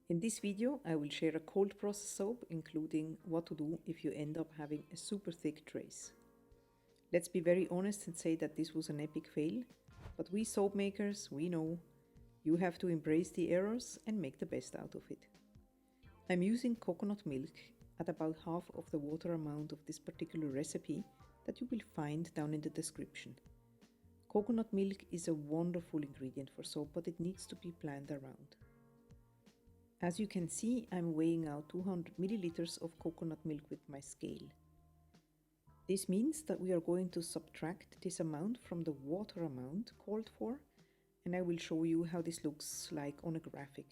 In this video, I will share a cold process soap, including what to do if you end up having a super thick trace. Let's be very honest and say that this was an epic fail, but we soap makers, we know you have to embrace the errors and make the best out of it. I'm using coconut milk at about half of the water amount of this particular recipe that you will find down in the description. Coconut milk is a wonderful ingredient for soap, but it needs to be planned around. As you can see, I'm weighing out 200 milliliters of coconut milk with my scale. This means that we are going to subtract this amount from the water amount called for, and I will show you how this looks like on a graphic.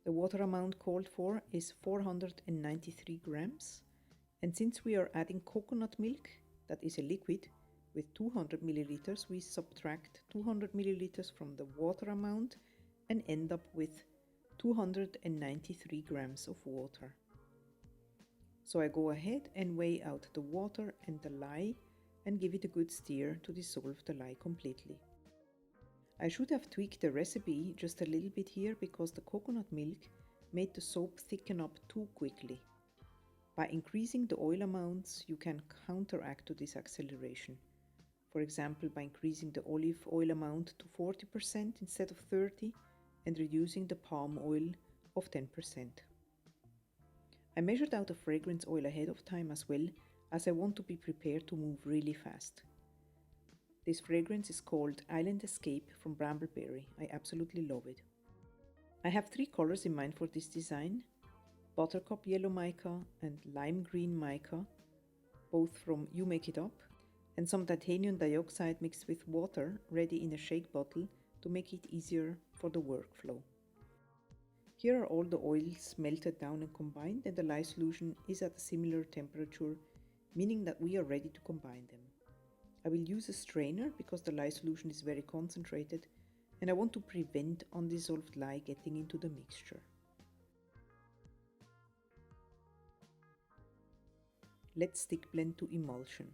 The water amount called for is 493 grams, and since we are adding coconut milk, that is a liquid, with 200 milliliters, we subtract 200 milliliters from the water amount and end up with 293 grams of water. So I go ahead and weigh out the water and the lye and give it a good stir to dissolve the lye completely. I should have tweaked the recipe just a little bit here because the coconut milk made the soap thicken up too quickly. By increasing the oil amounts, you can counteract to this acceleration. For example, by increasing the olive oil amount to 40% instead of 30%, and reducing the palm oil of 10%. I measured out the fragrance oil ahead of time as well, as I want to be prepared to move really fast. This fragrance is called Island Escape from Brambleberry. I absolutely love it. I have three colors in mind for this design: Buttercup Yellow Mica and Lime Green Mica, both from You Make It Up, and some titanium dioxide mixed with water ready in a shake bottle to make it easier for the workflow. Here are all the oils melted down and combined, and the lye solution is at a similar temperature, meaning that we are ready to combine them. I will use a strainer because the lye solution is very concentrated and I want to prevent undissolved lye getting into the mixture. Let's stick blend to emulsion.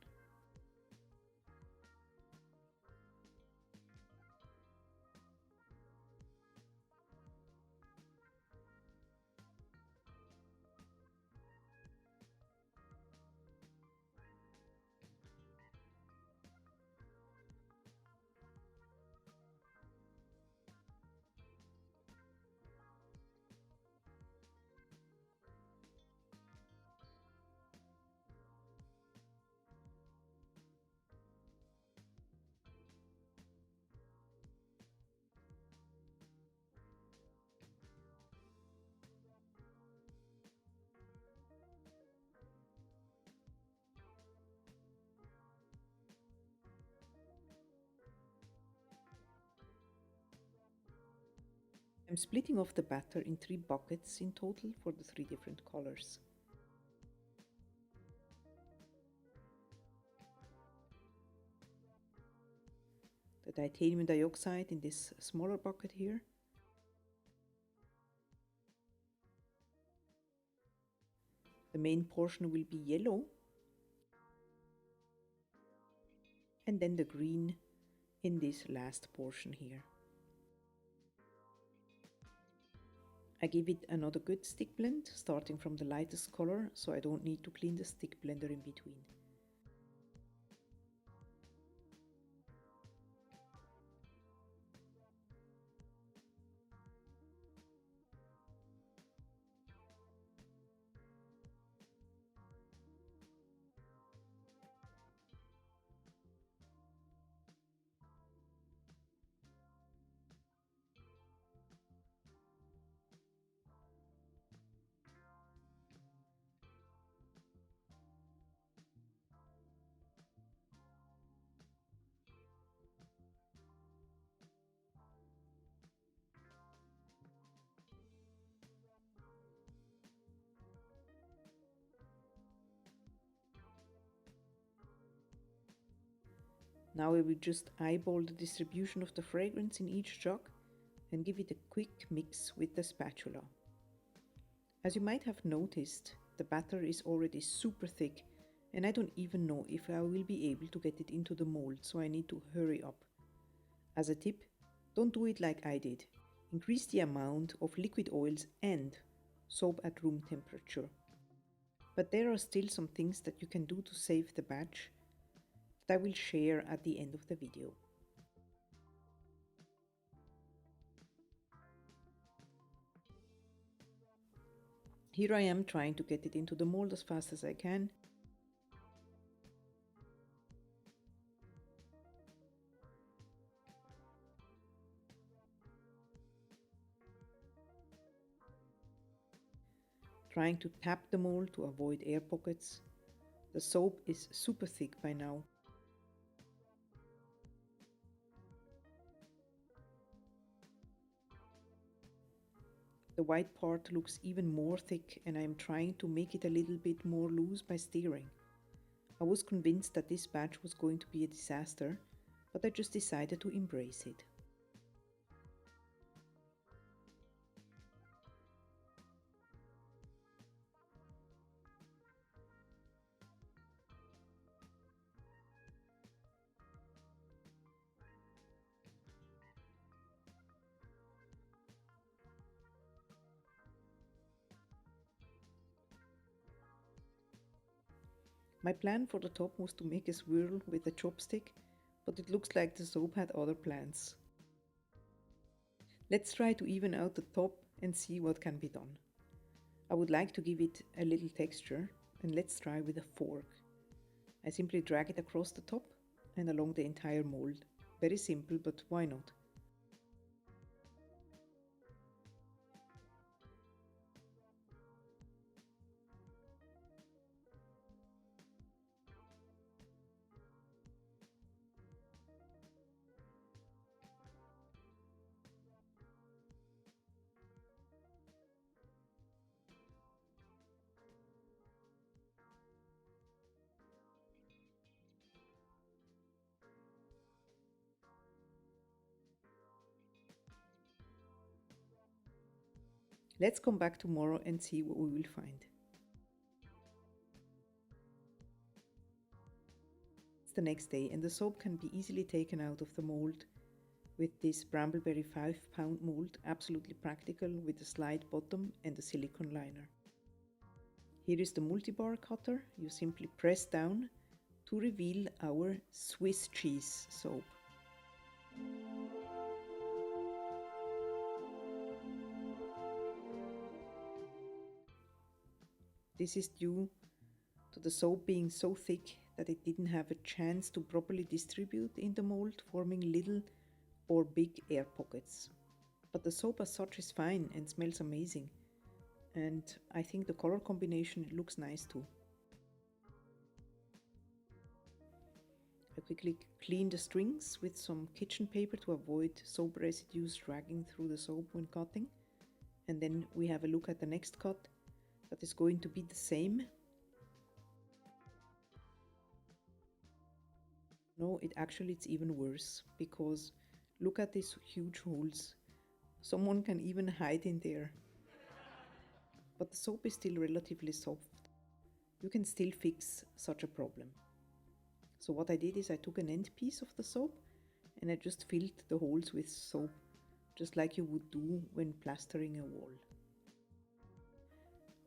I'm splitting off the batter in 3 buckets in total for the 3 different colors. The titanium dioxide in this smaller bucket here. The main portion will be yellow, and then the green in this last portion here. I give it another good stick blend, starting from the lightest color, so I don't need to clean the stick blender in between. Now I will just eyeball the distribution of the fragrance in each jug and give it a quick mix with the spatula. As you might have noticed, the batter is already super thick and I don't even know if I will be able to get it into the mold, so I need to hurry up. As a tip, don't do it like I did. Increase the amount of liquid oils and soap at room temperature. But there are still some things that you can do to save the batch that I will share at the end of the video. Here I am trying to get it into the mold as fast as I can. Trying to tap the mold to avoid air pockets. The soap is super thick by now. The white part looks even more thick and I am trying to make it a little bit more loose by stirring. I was convinced that this batch was going to be a disaster, but I just decided to embrace it. My plan for the top was to make a swirl with a chopstick, but it looks like the soap had other plans. Let's try to even out the top and see what can be done. I would like to give it a little texture, and let's try with a fork. I simply drag it across the top and along the entire mold. Very simple, but why not? Let's come back tomorrow and see what we will find. It's the next day and the soap can be easily taken out of the mold with this Brambleberry 5-pound mold, absolutely practical with a slide bottom and a silicone liner. Here is the multi-bar cutter. You simply press down to reveal our Swiss cheese soap. This is due to the soap being so thick that it didn't have a chance to properly distribute in the mold, forming little or big air pockets. But the soap as such is fine and smells amazing. And I think the color combination looks nice too. I quickly clean the strings with some kitchen paper to avoid soap residues dragging through the soap when cutting. And then we have a look at the next cut that is going to be the same. No, it's even worse, because look at these huge holes. Someone can even hide in there. But the soap is still relatively soft. You can still fix such a problem. So what I did is I took an end piece of the soap and I just filled the holes with soap, just like you would do when plastering a wall.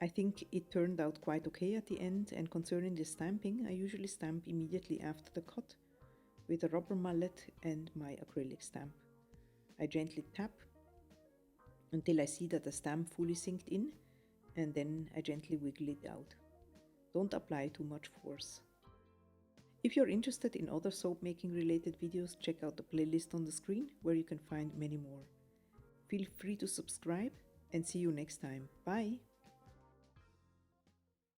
I think it turned out quite okay at the end, and concerning the stamping, I usually stamp immediately after the cut with a rubber mallet and my acrylic stamp. I gently tap until I see that the stamp fully sinked in, and then I gently wiggle it out. Don't apply too much force. If you're interested in other soap making related videos, check out the playlist on the screen where you can find many more. Feel free to subscribe and see you next time. Bye!